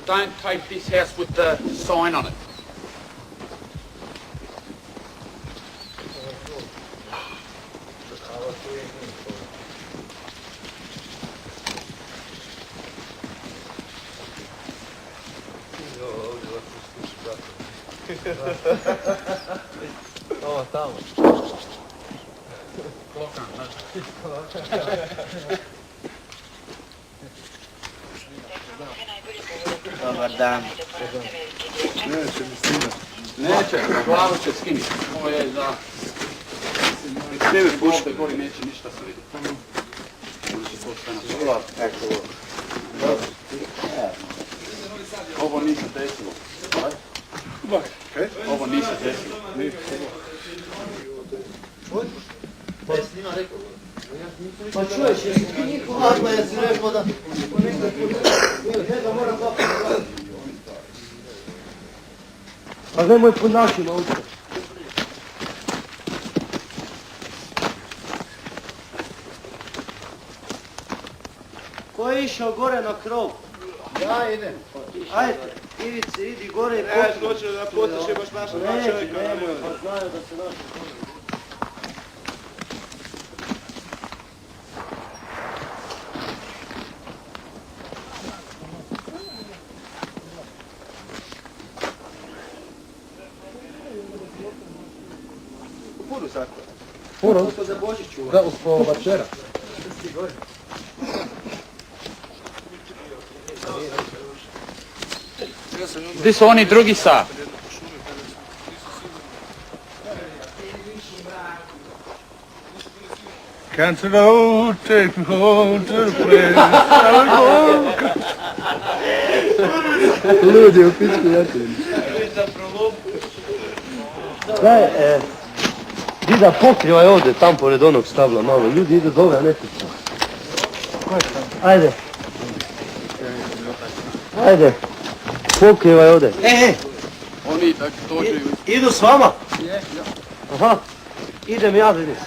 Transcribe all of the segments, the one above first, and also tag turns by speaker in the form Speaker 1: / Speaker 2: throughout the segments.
Speaker 1: Don't take this house with the sign on it.
Speaker 2: Ovo tamo.
Speaker 3: Dobar dan.
Speaker 2: Neće mi skinut.
Speaker 1: Neće, glavu će skiniti. Ovo je za...
Speaker 2: Snimi pušku.
Speaker 1: Ovdje gori neće ništa se vidjeti. Ovo nisi desilo. Ovo nisi desilo.
Speaker 3: Pa čuješ, jesi ti njih ovakva, jesi rekao da... Pa nemoj po našim ovdje. Ko je išao gore na krov?
Speaker 2: Ja idem.
Speaker 3: Ajde, Ivice, idi gore i popni.
Speaker 2: Hoću da potiši baš naša dva čovjeka.
Speaker 3: Nemoj, pa znaju da se naši gore.
Speaker 2: Puno sako.
Speaker 3: Puno? To za Božiću.
Speaker 2: Da, po večera.
Speaker 1: Gdje su oni drugi sa?
Speaker 2: Can't road, take me home to the place. Ljudi u pičku jatini.
Speaker 3: Daj, Dida, pokrivaj ovdje, tam pored onog stabla malo. Ljudi idu dole, a ne pića. Ajde. Ajde. Pokrivaj ovdje.
Speaker 1: Oni dođu...
Speaker 3: Idu s vama? Aha. Idem ja, vidiš.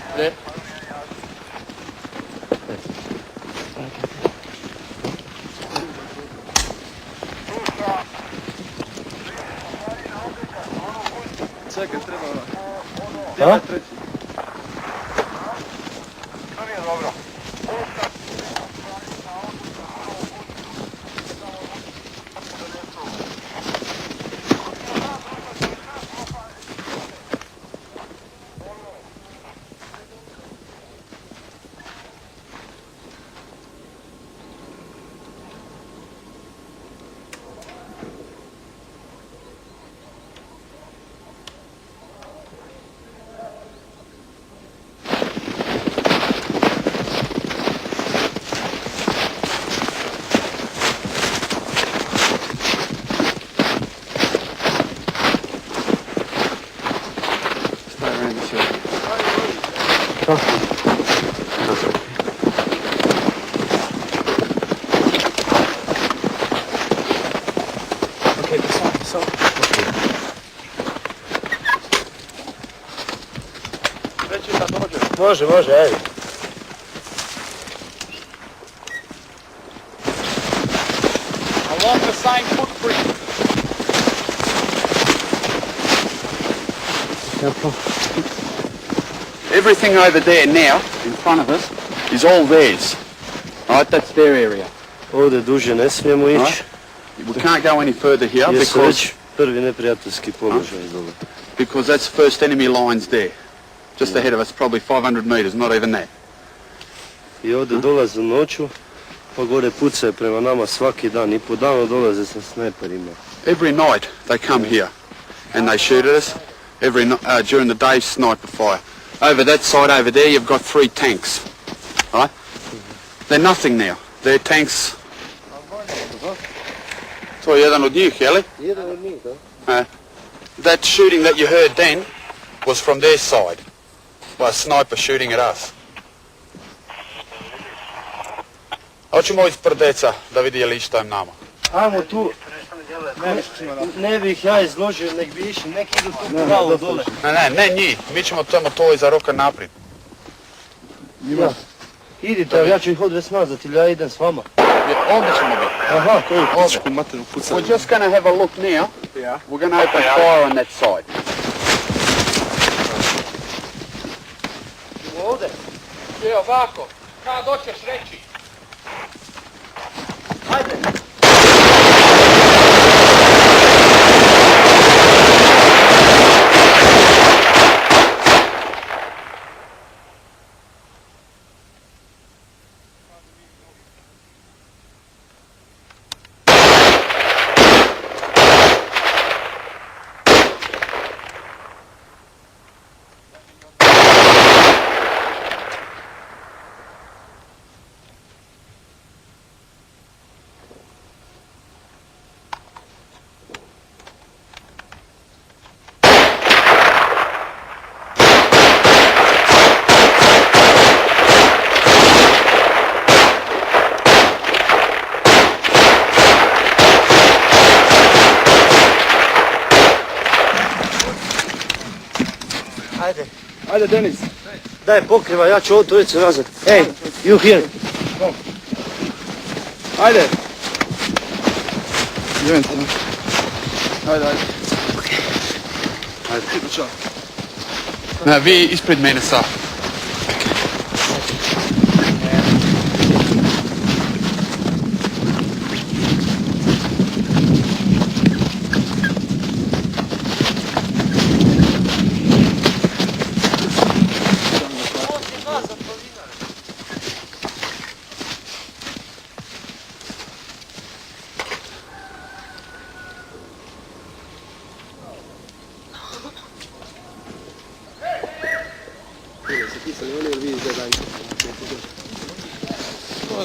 Speaker 2: Čekaj, treba ono.
Speaker 3: Da?
Speaker 2: Treći.
Speaker 3: Može, može, ajde.
Speaker 1: Along the same footprint. Everything over there now, in front of us, is all theirs. Right, that's their area.
Speaker 3: Ovdje duže ne smijemo ići.
Speaker 1: We can't go any further here
Speaker 3: Jer su već
Speaker 1: because
Speaker 3: prvi neprijateljski položaj dole.
Speaker 1: that's the first enemy lines there. Just ahead of us, probably 500 meters, not even that.
Speaker 3: I ovdje dolaze noću, pa gore pucaju prema nama svaki dan. I po danu dolaze sa snajperima.
Speaker 1: Every night they come here and they shoot at us. During the day, sniper fire. Over that side over there, you've got 3 tanks. Right? They're nothing now. They're tanks. To je jedan od njih, je li?
Speaker 3: Jedan od njih, da?
Speaker 1: That shooting that you heard then was from their side. By a sniper shooting at us. Hoćemo ispred deca da vidi je li išta im nama.
Speaker 3: Ajmo tu. Ne bih ja izložio, nek bi išli, neki idu tu pravo dole.
Speaker 1: Ne njih. Mi ćemo tamo to iza roka naprijed.
Speaker 2: Njima.
Speaker 3: Idite, evo, ja ću ih odvesti nazad ili ja idem s vama.
Speaker 1: Ovdje ćemo biti.
Speaker 3: Aha,
Speaker 2: Koju pičku materinu pucali?
Speaker 1: We're just going to have a look now.
Speaker 2: Yeah.
Speaker 1: We're going to open fire on that side.
Speaker 3: Ovdje?
Speaker 2: Je, ovako. Kad hoćeš reći?
Speaker 3: Ajde. Ajde.
Speaker 2: Ajde, Denis.
Speaker 3: Daj pokriva, ja ću ovo trojicu nazad. Ej, you here.
Speaker 2: Ajde. Idem tamo. Ajde, ajde.
Speaker 1: Ajde. Ne, vi ispred mene sa.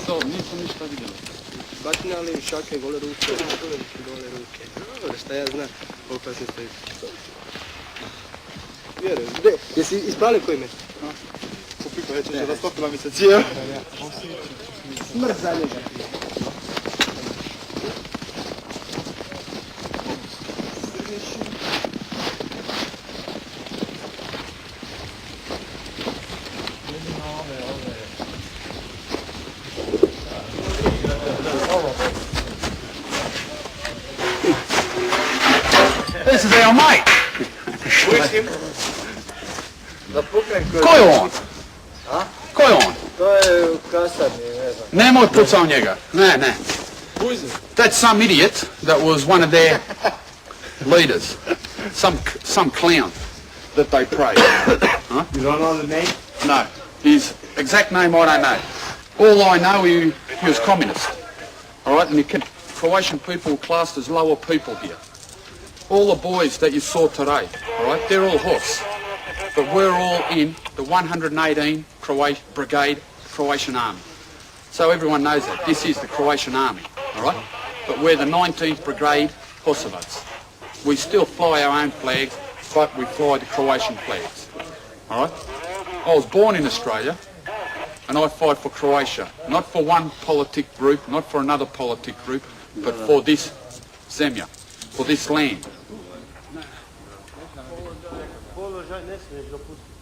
Speaker 1: To, nisam ništa vidio.
Speaker 4: Batine, ali šake, gole ruke, gole ruke. Dobro, šta ja znam, koliko se stoji. Vjerujem. Gdje? Jesi ispali koji me?
Speaker 2: Popiko, ja ćeš rastopila mi se cijel.
Speaker 4: Smrt za njega.
Speaker 1: This is our mate.
Speaker 3: Da puknem koji...
Speaker 1: Ko je on? Ko je on?
Speaker 3: To je kasarni, ne znam.
Speaker 1: Nemoj pucao u njega. Ne, ne. That's some idiot that was one of their leaders. Some clown that they praise. Huh?
Speaker 2: You don't know the name?
Speaker 1: No. His exact name I don't know. All I know, he was communist. All right, and the Croatian people were classed as lower people here. All the boys that you saw today, all right, they're all horse. But we're all in the 118 Brigade Croatian Army. So everyone knows that. This is the Croatian Army, all right? But we're the 19th Brigade Kosovac. We still fly our own flags, but we fly the Croatian flags, all right? I was born in Australia, and I fight for Croatia. Not for one politic group, not for another politic group, but for this zemlja, for this land.
Speaker 3: Položaj ne smiješ ga pustiti.